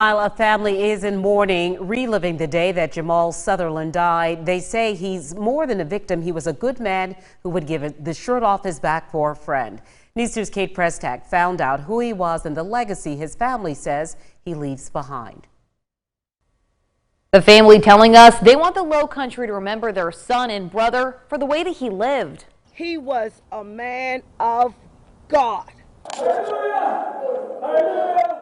While a family is in mourning, reliving the day that Jamal Sutherland died, they say he's more than a victim. He was a good man who would give the shirt off his back for a friend. News 2's Kate Prestak found out who he was and the legacy his family says he leaves behind. The family telling us they want the Low Country to remember their son and brother for the way that he lived. He was a man of God.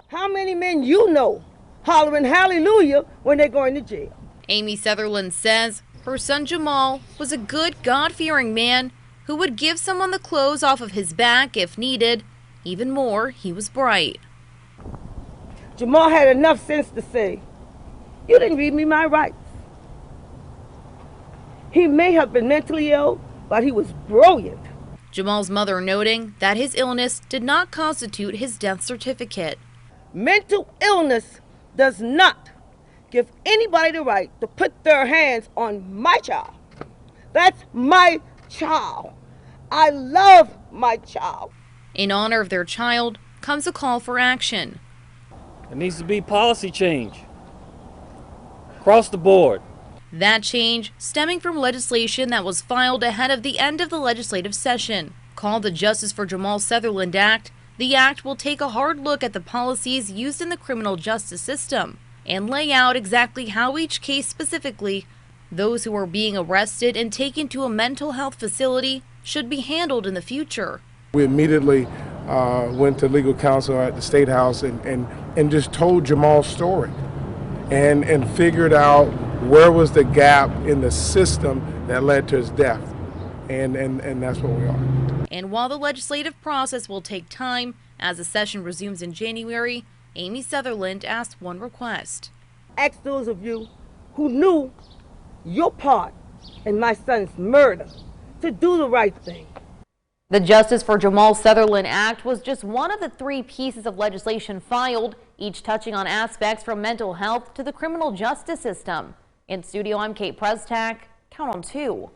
How many men you know hollering hallelujah when they're going to jail? Amy Sutherland says her son Jamal was a good, God-fearing man who would give someone the clothes off of his back if needed. Even more, he was bright. Jamal had enough sense to say, "You didn't read me my rights." He may have been mentally ill, but he was brilliant. Jamal's mother noting that his illness did not constitute his death certificate. Mental illness does not give anybody the right to put their hands on my child. That's my child. I love my child. In honor of their child comes a call for action. There needs to be policy change across the board. That change stemming from legislation that was filed ahead of the end of the legislative session. Called the Justice for Jamal Sutherland Act, the act will take a hard look at the policies used in the criminal justice system and lay out exactly how each case specifically, those who are being arrested and taken to a mental health facility, should be handled in the future. We immediately went to legal counsel at the State House and just told Jamal's story and figured out where was the gap in the system that led to his death. And that's where we are. And while the legislative process will take time, as the session resumes in January, Amy Sutherland asked one request. Ask those of you who knew your part in my son's murder to do the right thing. The Justice for Jamal Sutherland Act was just one of the 3 pieces of legislation filed, each touching on aspects from mental health to the criminal justice system. In studio, I'm Kate Prestak. Count on 2.